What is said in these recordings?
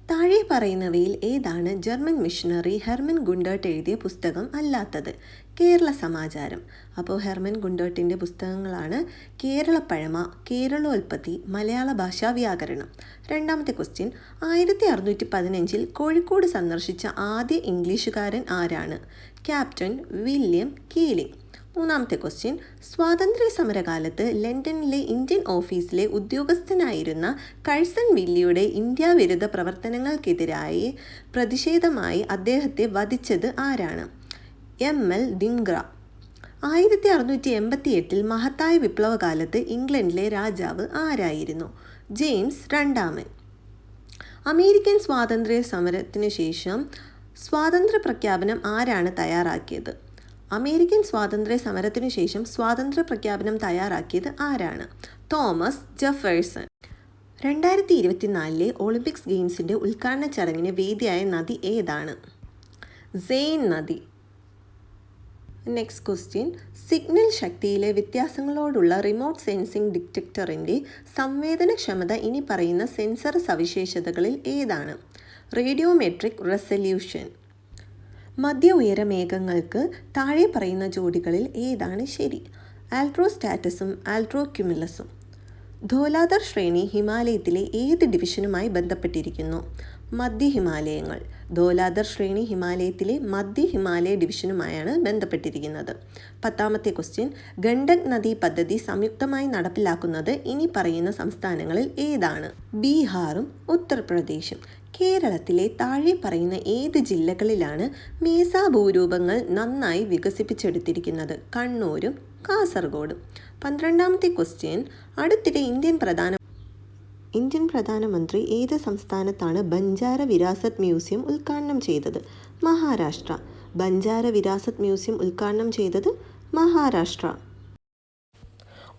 താഴെ പറയുന്നവയിൽ ഏതാണ് ജർമ്മൻ മിഷണറി ഹെർമൻ ഗുണ്ടർട്ട് എഴുതിയ പുസ്തകം അല്ലാത്തത്? കേരള സമാചാരം. അപ്പോൾ ഹെർമൻ ഗുണ്ടർട്ടിൻ്റെ പുസ്തകങ്ങളാണ് കേരളപ്പഴമ, കേരളോൽപ്പത്തി, മലയാള ഭാഷാ വ്യാകരണം. രണ്ടാമത്തെ ക്വസ്റ്റ്യൻ, 1615 കോഴിക്കോട് സന്ദർശിച്ച ആദ്യ ഇംഗ്ലീഷുകാരൻ ആരാണ്? Captain William Keeling. മൂന്നാമത്തെ ക്വസ്റ്റ്യൻ, സ്വാതന്ത്ര്യ സമരകാലത്ത് ലണ്ടനിലെ ഇന്ത്യൻ ഓഫീസിലെ ഉദ്യോഗസ്ഥനായിരുന്ന കഴ്സൺ വില്ലിയുടെ ഇന്ത്യ വിരുദ്ധ പ്രവർത്തനങ്ങൾക്കെതിരായി പ്രതിഷേധമായി അദ്ദേഹത്തെ വധിച്ചത് ആരാണ്? എം.എൽ. ഡിംഗ്ര. 1688 മഹത്തായ വിപ്ലവകാലത്ത് ഇംഗ്ലണ്ടിലെ രാജാവ് ആരായിരുന്നു? ജെയിംസ് രണ്ടാമൻ. അമേരിക്കൻ സ്വാതന്ത്ര്യ സമരത്തിനു ശേഷം സ്വാതന്ത്ര്യ പ്രഖ്യാപനം ആരാണ് തയ്യാറാക്കിയത്? അമേരിക്കൻ സ്വാതന്ത്ര്യ സമരത്തിനു ശേഷം സ്വാതന്ത്ര്യ പ്രഖ്യാപനം തയ്യാറാക്കിയത് ആരാണ്? Thomas Jefferson. 2024 ഒളിമ്പിക്സ് ഗെയിംസിൻ്റെ ഉദ്ഘാടന ചടങ്ങിന് വേദിയായ നദി ഏതാണ്? സെയിൻ നദി. നെക്സ്റ്റ് ക്വസ്റ്റ്യൻ, സിഗ്നൽ ശക്തിയിലെ വ്യത്യാസങ്ങളോടുള്ള റിമോട്ട് സെൻസിംഗ് ഡിറ്റക്ടറിൻ്റെ സംവേദനക്ഷമത ഇനി പറയുന്ന സെൻസർ സവിശേഷതകളിൽ ഏതാണ്? Radiometric resolution. മധ്യ ഉയര മേഘങ്ങൾക്ക് താഴെ പറയുന്ന ജോഡികളിൽ ഏതാണ് ശരി? ആൽട്രോസ്റ്റാറ്റസും ആൽട്രോക്യുമുലസും. ധോലാധർ ശ്രേണി ഹിമാലയത്തിലെ ഏത് ഡിവിഷനുമായി ബന്ധപ്പെട്ടിരിക്കുന്നു? മധ്യ ഹിമാലയങ്ങൾ. ധോലാധർ ശ്രേണി ഹിമാലയത്തിലെ മധ്യ ഹിമാലയ ഡിവിഷനുമായാണ് ബന്ധപ്പെട്ടിരിക്കുന്നത്. 10ാമത്തെ ക്വസ്റ്റ്യൻ, ഗണ്ഡക് നദീ പദ്ധതി സംയുക്തമായി നടപ്പിലാക്കുന്നത് ഇനി പറയുന്ന സംസ്ഥാനങ്ങളിൽ ഏതാണ്? ബീഹാറും ഉത്തർപ്രദേശും. കേരളത്തിലെ താഴെ പറയുന്ന ഏത് ജില്ലകളിലാണ് മേസാ ഭൂരൂപങ്ങൾ നന്നായി വികസിപ്പിച്ചെടുത്തിരിക്കുന്നത്? കണ്ണൂരും കാസർഗോഡും. 12ാമത്തെ ക്വസ്റ്റ്യൻ, അടുത്തിടെ ഇന്ത്യൻ പ്രധാനമന്ത്രി ഏത് സംസ്ഥാനത്താണ് ബഞ്ചാര വിരാസത് മ്യൂസിയം ഉദ്ഘാടനം ചെയ്തത്? മഹാരാഷ്ട്ര. ബഞ്ചാര വിരാസത് മ്യൂസിയം ഉദ്ഘാടനം ചെയ്തത് മഹാരാഷ്ട്ര.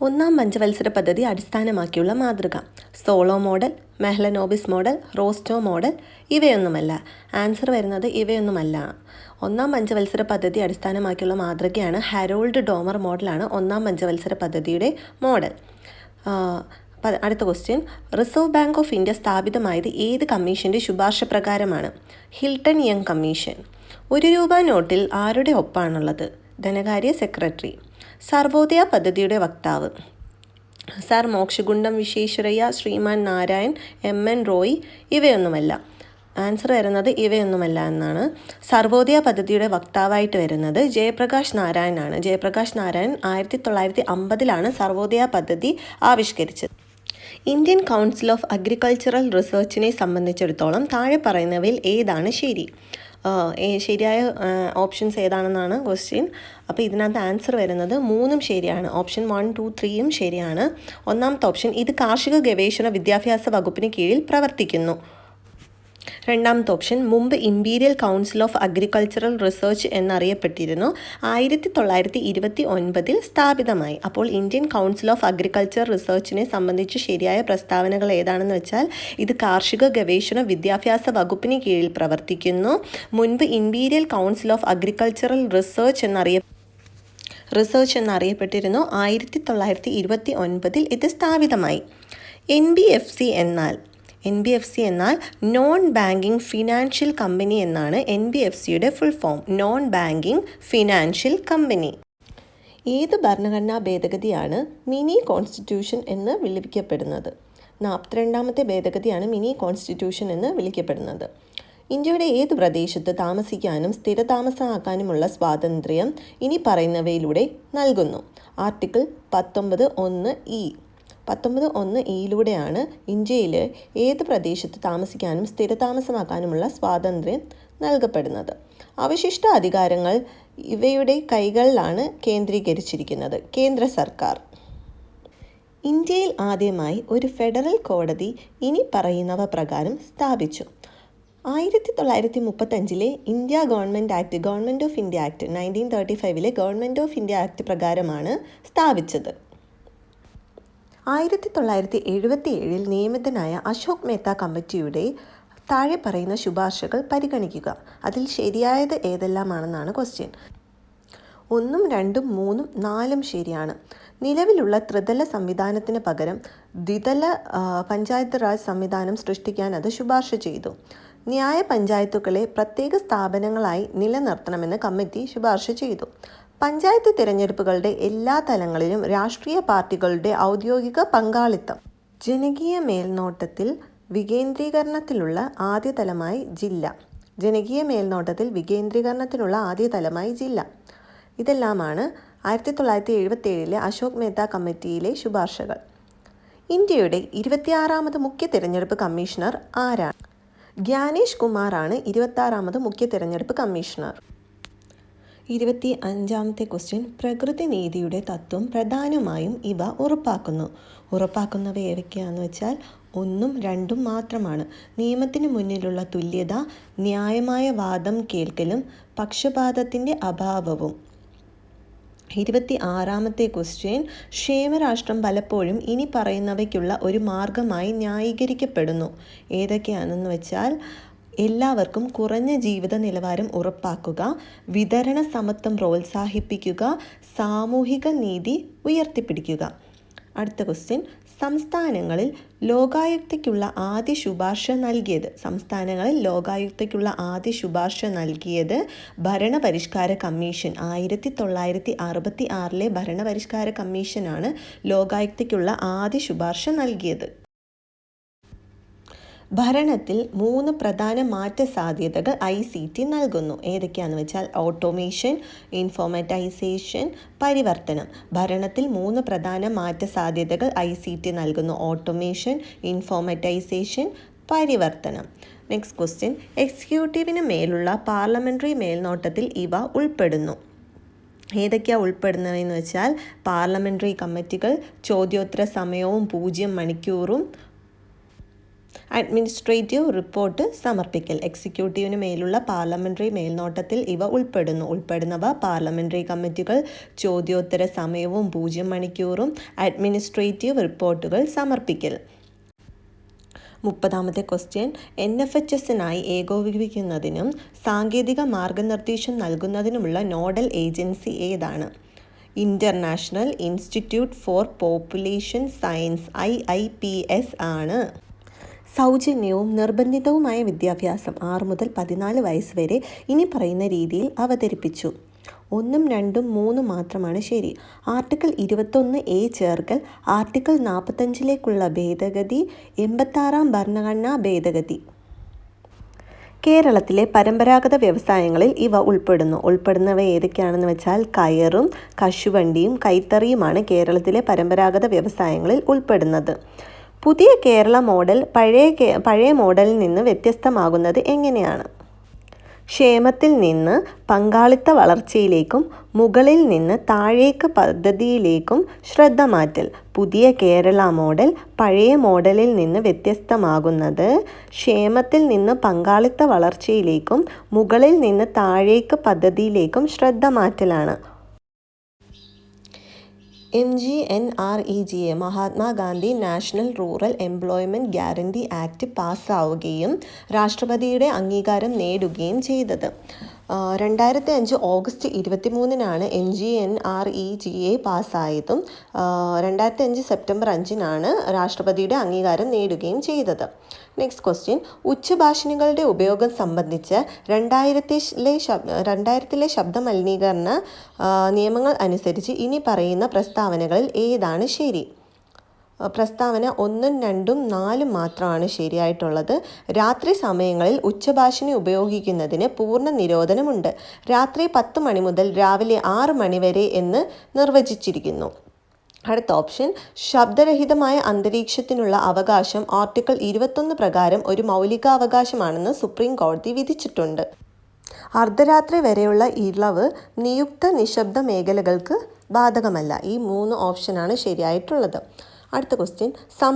1ാം പഞ്ചവത്സര പദ്ധതി അടിസ്ഥാനമാക്കിയുള്ള മാതൃക. Solow model, Mahalanobis model, Rostow model. ഇവയൊന്നുമല്ല. ആൻസർ വരുന്നത് ഇവയൊന്നുമല്ല. 1ാം പഞ്ചവത്സര പദ്ധതി അടിസ്ഥാനമാക്കിയുള്ള മാതൃകയാണ് ഹാരോൾഡ് ഡോമർ മോഡലാണ് 1ാം പഞ്ചവത്സര പദ്ധതിയുടെ മോഡൽ. അടുത്ത question, reserve bank of India സ്ഥാപിതമായത് ഏത് കമ്മീഷൻ്റെ ശുപാർശ പ്രകാരമാണ്? Hilton young commission. 1 രൂപ നോട്ടിൽ ആരുടെ ഒപ്പാണുള്ളത്? ധനകാര്യ സെക്രട്ടറി. സർവോദയ പദ്ധതിയുടെ വക്താവ്? സർ മോക്ഷഗുണ്ടം വിശ്വേശ്വരയ്യ, ശ്രീമാൻ നാരായൺ, എം.എൻ. റോയ്. ഇവയൊന്നുമല്ല. ആൻസർ വരുന്നത് ഇവയൊന്നുമല്ല എന്നാണ്. സർവോദയ പദ്ധതിയുടെ വക്താവായിട്ട് വരുന്നത് ജയപ്രകാശ് നാരായണാണ്. ജയപ്രകാശ് നാരായൺ 1950 സർവോദയ പദ്ധതി ആവിഷ്കരിച്ചത്. ഇന്ത്യൻ കൗൺസിൽ ഓഫ് അഗ്രികൾച്ചറൽ റിസർച്ചിനെ സംബന്ധിച്ചിടത്തോളം താഴെ പറയുന്നവയിൽ ഏതാണ് ശരി? ശരിയായ ഓപ്ഷൻസ് ഏതാണെന്നാണ് ക്വസ്റ്റ്യൻ. അപ്പോൾ ഇതിനകത്ത് ആൻസർ വരുന്നത് 3ഉം ശരിയാണ്. ഓപ്ഷൻ 1, 2, 3യും ശരിയാണ്. 1ാമത്തെ ഓപ്ഷൻ, ഇത് കാർഷിക ഗവേഷണ വിദ്യാഭ്യാസ വകുപ്പിന് കീഴിൽ പ്രവർത്തിക്കുന്നു. 2ാമത്തെ ഓപ്ഷൻ, മുമ്പ് Imperial Council of Agricultural Research എന്നറിയപ്പെട്ടിരുന്നു. 1929 സ്ഥാപിതമായി. അപ്പോൾ ഇന്ത്യൻ കൗൺസിൽ ഓഫ് അഗ്രികൾച്ചർ റിസർച്ചിനെ സംബന്ധിച്ച് ശരിയായ പ്രസ്താവനകൾ ഏതാണെന്ന് വെച്ചാൽ ഇത് കാർഷിക ഗവേഷണ വിദ്യാഭ്യാസ വകുപ്പിന് കീഴിൽ പ്രവർത്തിക്കുന്നു. മുൻപ് Imperial Council of Agricultural Research എന്നറിയപ്പെട്ടിരുന്നു. 1929 ഇത് സ്ഥാപിതമായി. NBFC എന്നാൽ നോൺ ബാങ്കിങ് ഫിനാൻഷ്യൽ കമ്പനി എന്നാണ് NBFCയുടെ full form. Non banking financial company. ഏത് ഭരണഘടനാ ഭേദഗതിയാണ് മിനി കോൺസ്റ്റിറ്റ്യൂഷൻ എന്ന് വിളിക്കപ്പെടുന്നത്? 42ാമത്തെ ഭേദഗതിയാണ് മിനി കോൺസ്റ്റിറ്റ്യൂഷൻ എന്ന് വിളിക്കപ്പെടുന്നത്. ഇന്ത്യയുടെ ഏത് പ്രദേശത്ത് താമസിക്കാനും സ്ഥിരതാമസമാക്കാനുമുള്ള സ്വാതന്ത്ര്യം ഇനി പറയുന്നവയിലൂടെ നൽകുന്നു? Article 19(1)(e). 19(1)(e)യിലൂടെയാണ് ഇന്ത്യയിലെ ഏത് പ്രദേശത്ത് താമസിക്കാനും സ്ഥിരതാമസമാക്കാനുമുള്ള സ്വാതന്ത്ര്യം നൽകപ്പെടുന്നത്. അവശിഷ്ട അധികാരങ്ങൾ ഇവയുടെ കൈകളിലാണ് കേന്ദ്രീകരിച്ചിരിക്കുന്നത്. കേന്ദ്ര സർക്കാർ. ഇന്ത്യയിൽ ആദ്യമായി ഒരു ഫെഡറൽ കോടതി ഇനി പറയുന്നവ പ്രകാരം സ്ഥാപിച്ചു. 1935 India government act, government of India act 1935 government of India act പ്രകാരമാണ് സ്ഥാപിച്ചത്. 1977 നിയമിതനായ അശോക് മേത്ത കമ്മിറ്റിയുടെ താഴെ പറയുന്ന ശുപാർശകൾ പരിഗണിക്കുക. അതിൽ ശരിയായത് ഏതെല്ലാമാണെന്നാണ് ക്വസ്റ്റ്യൻ. 1, 2, 3, 4 ശരിയാണ്. നിലവിലുള്ള ത്രിതല സംവിധാനത്തിന് പകരം ദ്വിതല പഞ്ചായത്ത് രാജ് സംവിധാനം സൃഷ്ടിക്കാൻ അത് ശുപാർശ ചെയ്തു. ന്യായ പഞ്ചായത്തുകളെ പ്രത്യേക സ്ഥാപനങ്ങളായി നിലനിർത്തണമെന്ന് കമ്മിറ്റി ശുപാർശ ചെയ്തു. പഞ്ചായത്ത് തിരഞ്ഞെടുപ്പുകളുടെ എല്ലാ തലങ്ങളിലും രാഷ്ട്രീയ പാർട്ടികളുടെ ഔദ്യോഗിക പങ്കാളിത്തം. ജനകീയ മേൽനോട്ടത്തിൽ വികേന്ദ്രീകരണത്തിലുള്ള ആദ്യ തലമായി ജില്ല. ഇതെല്ലാമാണ് 1977 അശോക് മേത്ത കമ്മിറ്റിയിലെ ശുപാർശകൾ. ഇന്ത്യയുടെ 26ാമത് മുഖ്യ തിരഞ്ഞെടുപ്പ് കമ്മീഷണർ ആരാണ്? ഗ്യാനേഷ് കുമാറാണ് 26ാമത് മുഖ്യ തിരഞ്ഞെടുപ്പ് കമ്മീഷണർ. 25ാമത്തെ ക്വസ്റ്റ്യൻ, പ്രകൃതി നീതിയുടെ തത്വം പ്രധാനമായും ഇവ ഉറപ്പാക്കുന്നവ ഏതൊക്കെയാണെന്ന് വെച്ചാൽ 1ഉം 2ഉം മാത്രമാണ്. നിയമത്തിന് മുന്നിലുള്ള തുല്യത, ന്യായമായ വാദം കേൾക്കലും പക്ഷപാതത്തിൻ്റെ അഭാവവും. 26ാമത്തെ ക്വസ്റ്റ്യൻ, ക്ഷേമരാഷ്ട്രം പലപ്പോഴും ഇനി പറയുന്നവയ്ക്കുള്ള ഒരു മാർഗമായി ന്യായീകരിക്കപ്പെടുന്നു. ഏതൊക്കെയാണെന്ന് വെച്ചാൽ എല്ലാവർക്കും കുറഞ്ഞ ജീവിത നിലവാരം ഉറപ്പാക്കുക, വിതരണ സമത്വം പ്രോത്സാഹിപ്പിക്കുക, സാമൂഹിക നീതി ഉയർത്തിപ്പിടിക്കുക. അടുത്ത ക്വസ്റ്റ്യൻ, സംസ്ഥാനങ്ങളിൽ ലോകായുക്തയ്ക്കുള്ള ആദ്യ ശുപാർശ നൽകിയത് ഭരണപരിഷ്കാര കമ്മീഷൻ. 1966 ഭരണപരിഷ്കാര കമ്മീഷനാണ് ലോകായുക്തയ്ക്കുള്ള ആദ്യ ശുപാർശ നൽകിയത്. ഭരണത്തിൽ 3 പ്രധാന മാറ്റ സാധ്യതകൾ ICT നൽകുന്നു. ഏതൊക്കെയാണെന്ന് വെച്ചാൽ ഓട്ടോമേഷൻ, ഇൻഫോർമാറ്റൈസേഷൻ, പരിവർത്തനം. ഭരണത്തിൽ 3 പ്രധാന മാറ്റ സാധ്യതകൾ ICT നൽകുന്നു. ഓട്ടോമേഷൻ, ഇൻഫോർമാറ്റൈസേഷൻ, പരിവർത്തനം. നെക്സ്റ്റ് ക്വസ്റ്റ്യൻ, എക്സിക്യൂട്ടീവിന് മേലുള്ള പാർലമെൻ്ററി മേൽനോട്ടത്തിൽ ഇവ ഉൾപ്പെടുന്നു. ഏതൊക്കെയാണ് ഉൾപ്പെടുന്നതെന്ന് വെച്ചാൽ പാർലമെൻ്ററി കമ്മിറ്റികൾ, ചോദ്യോത്തര സമയവും 0 മണിക്കൂറും, അഡ്മിനിസ്ട്രേറ്റീവ് റിപ്പോർട്ട് സമർപ്പിക്കൽ. എക്സിക്യൂട്ടീവിന് മേലുള്ള പാർലമെൻ്ററി മേൽനോട്ടത്തിൽ ഇവ ഉൾപ്പെടുന്നവ പാർലമെൻ്ററി കമ്മിറ്റികൾ, ചോദ്യോത്തര സമയവും 0 മണിക്കൂറും, അഡ്മിനിസ്ട്രേറ്റീവ് റിപ്പോർട്ടുകൾ സമർപ്പിക്കൽ. 30ാമത്തെ ക്വസ്റ്റ്യൻ, NFHSനായി ഏകോപിപ്പിക്കുന്നതിനും സാങ്കേതിക മാർഗനിർദ്ദേശം നൽകുന്നതിനുമുള്ള നോഡൽ ഏജൻസി ഏതാണ്? International institute four population science IIPS ആണ്. സൗജന്യവും നിർബന്ധിതവുമായ വിദ്യാഭ്യാസം 6 മുതൽ 14 വയസ്സ് വരെ ഇനി പറയുന്ന രീതിയിൽ അവതരിപ്പിച്ചു. 1ഉം 2ഉം 3ഉം മാത്രമാണ് ശരി. ആർട്ടിക്കിൾ 21A ചേർക്കൽ, ആർട്ടിക്കിൾ 45ലേക്കുള്ള ഭേദഗതി, 86ാം ഭരണഘടനാ ഭേദഗതി. കേരളത്തിലെ പരമ്പരാഗത വ്യവസായങ്ങളിൽ ഇവ ഉൾപ്പെടുന്നവ ഏതൊക്കെയാണെന്ന് വെച്ചാൽ കയറും കശുവണ്ടിയും കൈത്തറിയുമാണ് കേരളത്തിലെ പരമ്പരാഗത വ്യവസായങ്ങളിൽ ഉൾപ്പെടുന്നത്. പുതിയ കേരള മോഡൽ പഴയ മോഡലിൽ നിന്ന് വ്യത്യസ്തമാകുന്നത് എങ്ങനെയാണ്? ക്ഷേമത്തിൽ നിന്ന് പങ്കാളിത്ത വളർച്ചയിലേക്കും മുകളിൽ നിന്ന് താഴേക്ക് പദ്ധതിയിലേക്കും ശ്രദ്ധ മാറ്റൽ. പുതിയ കേരള മോഡൽ പഴയ മോഡലിൽ നിന്ന് വ്യത്യസ്തമാകുന്നത് ക്ഷേമത്തിൽ നിന്ന് പങ്കാളിത്ത വളർച്ചയിലേക്കും മുകളിൽ നിന്ന് താഴേക്ക് പദ്ധതിയിലേക്കും ശ്രദ്ധ മാറ്റലാണ്. MGNREGA Mahatma Gandhi national rural employment guarantee act പാസ്സാവുകയും രാഷ്ട്രപതിയുടെ അംഗീകാരം നേടുകയും ചെയ്തത്. 2005 ഓഗസ്റ്റ് 23-നാണ് MGNREGA പാസ്സായതും 2005 സെപ്റ്റംബർ 5-നാണ് രാഷ്ട്രപതിയുടെ അംഗീകാരം നേടുകയും ചെയ്തത്. നെക്സ്റ്റ് ക്വസ്റ്റ്യൻ, ഉച്ചഭാഷിണികളുടെ ഉപയോഗം സംബന്ധിച്ച് 2000-ലെ ശബ്ദ മലിനീകരണ നിയമങ്ങൾ അനുസരിച്ച് ഇനി പറയുന്ന പ്രസ്താവനകളിൽ ഏതാണ് ശരി? പ്രസ്താവന 1ഉം 2ഉം 4ഉം മാത്രമാണ് ശരിയായിട്ടുള്ളത്. രാത്രി സമയങ്ങളിൽ ഉച്ചഭാഷിണി ഉപയോഗിക്കുന്നതിന് പൂർണ്ണ നിരോധനമുണ്ട്. രാത്രി 10 മണി മുതൽ രാവിലെ 6 മണി വരെ എന്ന് നിർവചിച്ചിരിക്കുന്നു. അടുത്ത ഓപ്ഷൻ, ശബ്ദരഹിതമായ അന്തരീക്ഷത്തിനുള്ള അവകാശം ആർട്ടിക്കിൾ 21 പ്രകാരം ഒരു മൗലികാവകാശമാണെന്ന് സുപ്രീം കോടതി വിധിച്ചിട്ടുണ്ട്. അർദ്ധരാത്രി വരെയുള്ള ഇളവ് നിയുക്ത നിശബ്ദ മേഖലകൾക്ക് ബാധകമല്ല. ഈ 3 ഓപ്ഷനാണ് ശരിയായിട്ടുള്ളത്. അടുത്ത ക്വസ്റ്റ്യൻ,